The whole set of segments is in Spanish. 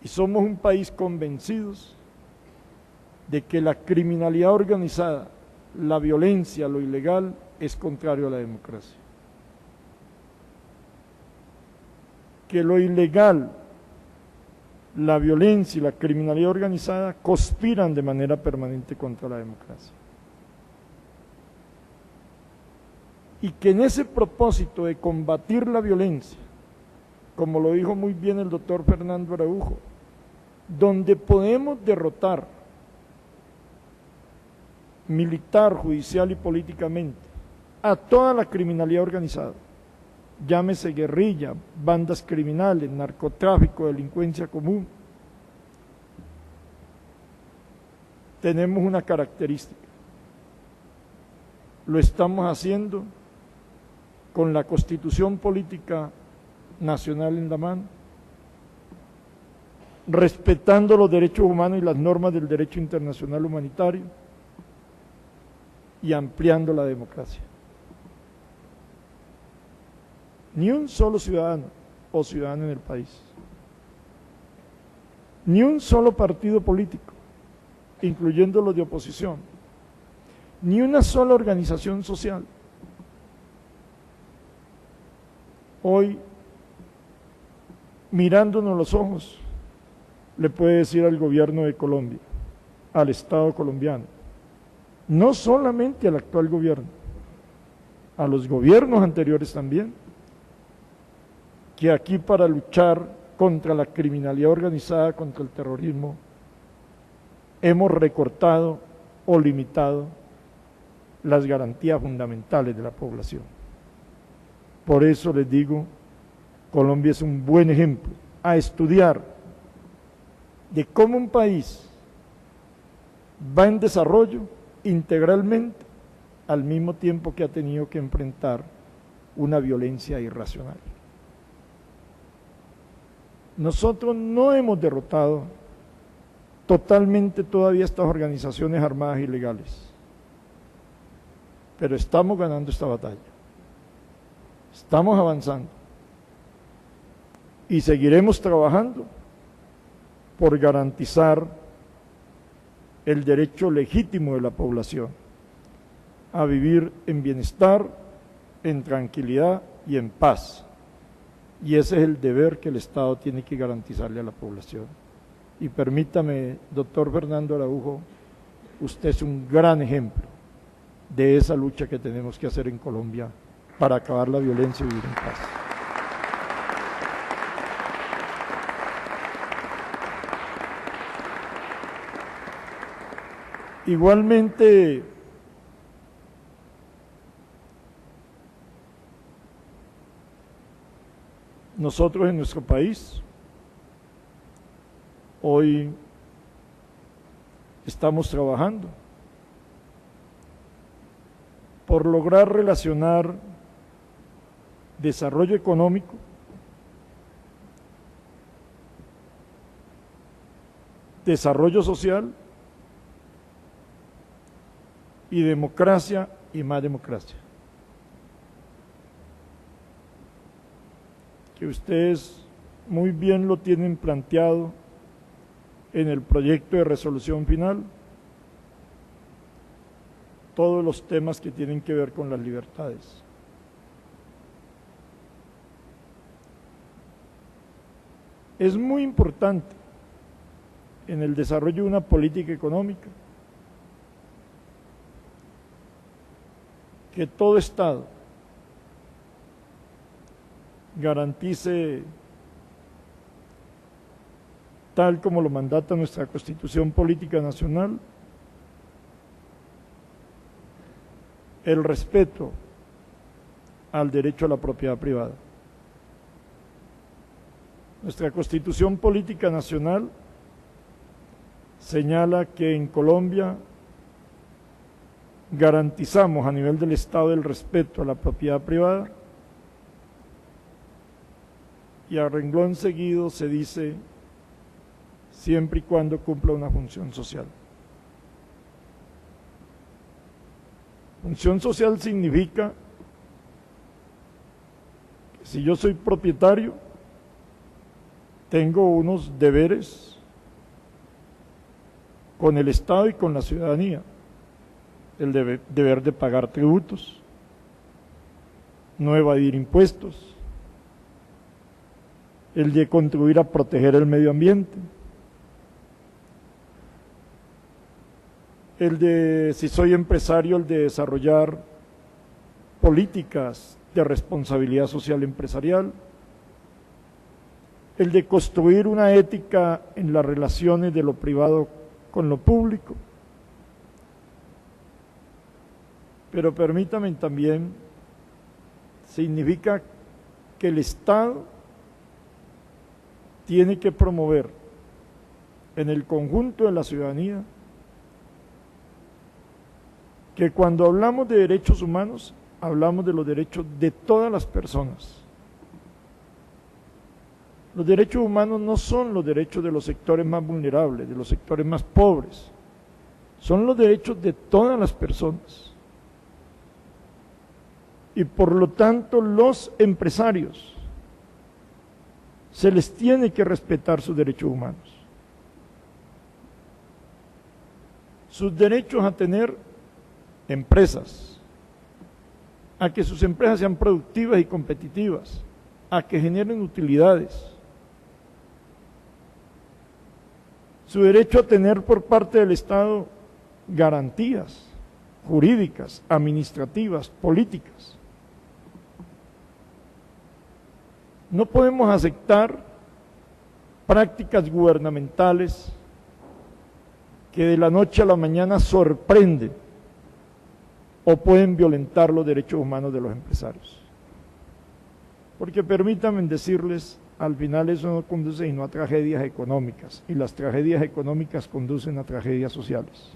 Y somos un país convencidos de que la criminalidad organizada, la violencia, lo ilegal, es contrario a la democracia. Que lo ilegal, la violencia y la criminalidad organizada conspiran de manera permanente contra la democracia. Y que en ese propósito de combatir la violencia, como lo dijo muy bien el doctor Fernando Araujo, donde podemos derrotar militar, judicial y políticamente a toda la criminalidad organizada, llámese guerrilla, bandas criminales, narcotráfico, delincuencia común, tenemos una característica: lo estamos haciendo con la Constitución Política Nacional en la mano, respetando los derechos humanos y las normas del derecho internacional humanitario y ampliando la democracia. Ni un solo ciudadano o ciudadana en el país, ni un solo partido político, incluyendo los de oposición, ni una sola organización social hoy, mirándonos los ojos, le puede decir al gobierno de Colombia, al Estado colombiano, no solamente al actual gobierno, a los gobiernos anteriores también, que aquí para luchar contra la criminalidad organizada, contra el terrorismo, hemos recortado o limitado las garantías fundamentales de la población. Por eso les digo, Colombia es un buen ejemplo a estudiar de cómo un país va en desarrollo integralmente al mismo tiempo que ha tenido que enfrentar una violencia irracional. Nosotros no hemos derrotado totalmente todavía estas organizaciones armadas ilegales, pero estamos ganando esta batalla, estamos avanzando y seguiremos trabajando por garantizar el derecho legítimo de la población a vivir en bienestar, en tranquilidad y en paz. Y ese es el deber que el Estado tiene que garantizarle a la población. Y permítame, doctor Fernando Araujo, usted es un gran ejemplo de esa lucha que tenemos que hacer en Colombia para acabar la violencia y vivir en paz. Igualmente, nosotros en nuestro país hoy estamos trabajando por lograr relacionar desarrollo económico, desarrollo social y democracia y más democracia. Que ustedes muy bien lo tienen planteado en el proyecto de resolución final, todos los temas que tienen que ver con las libertades. Es muy importante en el desarrollo de una política económica que todo Estado garantice, tal como lo mandata nuestra Constitución Política Nacional, el respeto al derecho a la propiedad privada. Nuestra Constitución Política Nacional señala que en Colombia garantizamos a nivel del Estado el respeto a la propiedad privada y a renglón seguido se dice siempre y cuando cumpla una función social. Función social significa que si yo soy propietario, tengo unos deberes con el Estado y con la ciudadanía. El deber de pagar tributos, no evadir impuestos, el de contribuir a proteger el medio ambiente, el de, si soy empresario, el de desarrollar políticas de responsabilidad social empresarial, el de construir una ética en las relaciones de lo privado con lo público. Pero permítame también, significa que el Estado tiene que promover en el conjunto de la ciudadanía que cuando hablamos de derechos humanos, hablamos de los derechos de todas las personas. Los derechos humanos no son los derechos de los sectores más vulnerables, de los sectores más pobres, son los derechos de todas las personas. Y por lo tanto los empresarios se les tiene que respetar sus derechos humanos. Sus derechos a tener empresas, a que sus empresas sean productivas y competitivas, a que generen utilidades. Su derecho a tener por parte del Estado garantías jurídicas, administrativas, políticas. No podemos aceptar prácticas gubernamentales que de la noche a la mañana sorprenden o pueden violentar los derechos humanos de los empresarios. Porque permítanme decirles, al final eso no conduce sino a tragedias económicas, y las tragedias económicas conducen a tragedias sociales.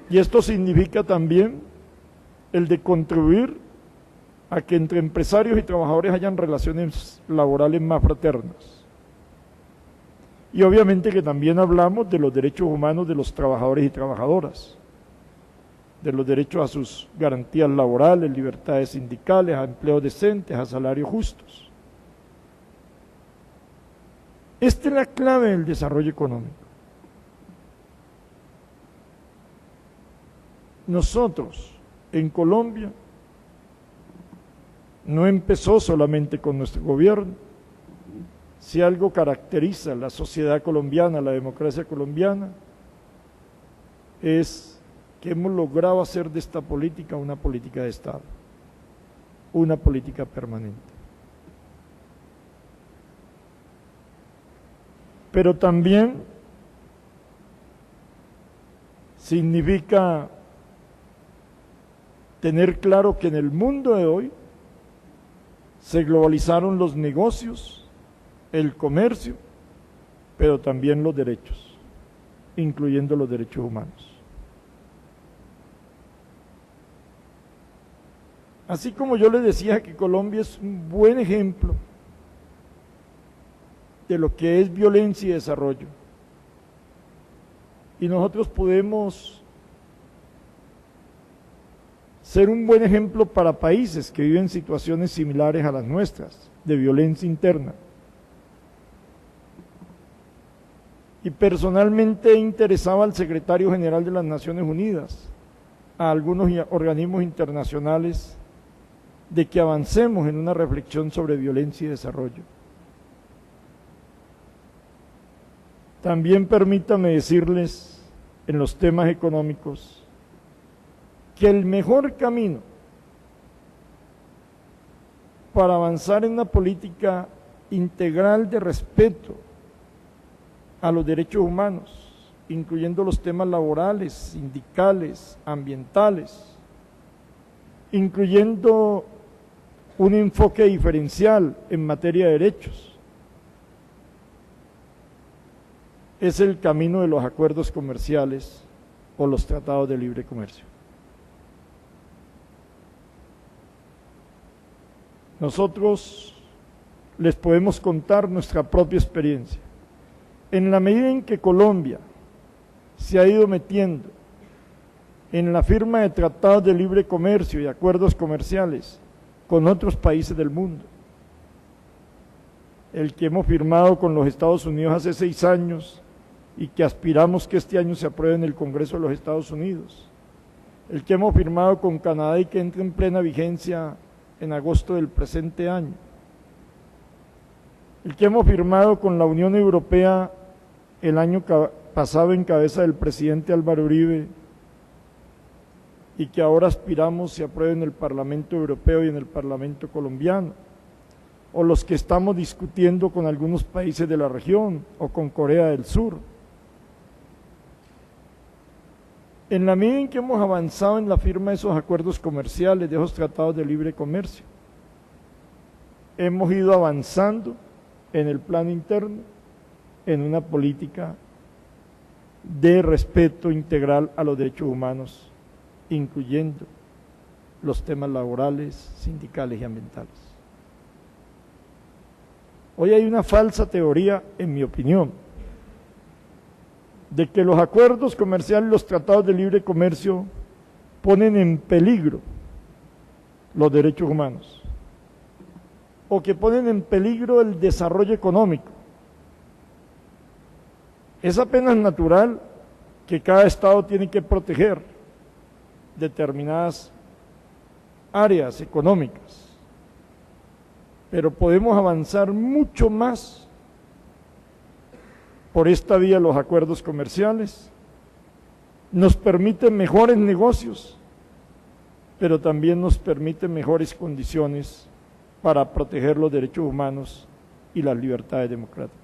Y esto significa también el de contribuir a que entre empresarios y trabajadores hayan relaciones laborales más fraternas. Y obviamente que también hablamos de los derechos humanos de los trabajadores y trabajadoras, de los derechos a sus garantías laborales, libertades sindicales, a empleos decentes, a salarios justos. Esta es la clave del desarrollo económico. Nosotros, en Colombia, no empezó solamente con nuestro gobierno. Si algo caracteriza a la sociedad colombiana, la democracia colombiana, es que hemos logrado hacer de esta política una política de Estado, una política permanente. Pero también significa tener claro que en el mundo de hoy se globalizaron los negocios, el comercio, pero también los derechos, incluyendo los derechos humanos. Así como yo les decía que Colombia es un buen ejemplo de lo que es violencia y desarrollo, y nosotros podemos ser un buen ejemplo para países que viven situaciones similares a las nuestras, de violencia interna. Y personalmente interesaba al secretario general de las Naciones Unidas, a algunos organismos internacionales, de que avancemos en una reflexión sobre violencia y desarrollo. También permítame decirles, en los temas económicos, que el mejor camino para avanzar en una política integral de respeto a los derechos humanos, incluyendo los temas laborales, sindicales, ambientales, incluyendo un enfoque diferencial en materia de derechos, es el camino de los acuerdos comerciales o los tratados de libre comercio. Nosotros les podemos contar nuestra propia experiencia. En la medida en que Colombia se ha ido metiendo en la firma de tratados de libre comercio y acuerdos comerciales con otros países del mundo. El que hemos firmado con los Estados Unidos hace 6 años y que aspiramos que este año se apruebe en el Congreso de los Estados Unidos. El que hemos firmado con Canadá y que entra en plena vigencia en agosto del presente año. El que hemos firmado con la Unión Europea el año pasado en cabeza del presidente Álvaro Uribe y que ahora aspiramos se apruebe en el Parlamento Europeo y en el Parlamento colombiano, o los que estamos discutiendo con algunos países de la región o con Corea del Sur. En la medida en que hemos avanzado en la firma de esos acuerdos comerciales, de esos tratados de libre comercio, hemos ido avanzando en el plano interno en una política de respeto integral a los derechos humanos, incluyendo los temas laborales, sindicales y ambientales. Hoy hay una falsa teoría, en mi opinión, de que los acuerdos comerciales, los tratados de libre comercio ponen en peligro los derechos humanos o que ponen en peligro el desarrollo económico. Es apenas natural que cada estado tiene que proteger determinadas áreas económicas, pero podemos avanzar mucho más por esta vía. Los acuerdos comerciales nos permiten mejores negocios, pero también nos permiten mejores condiciones para proteger los derechos humanos y las libertades democráticas.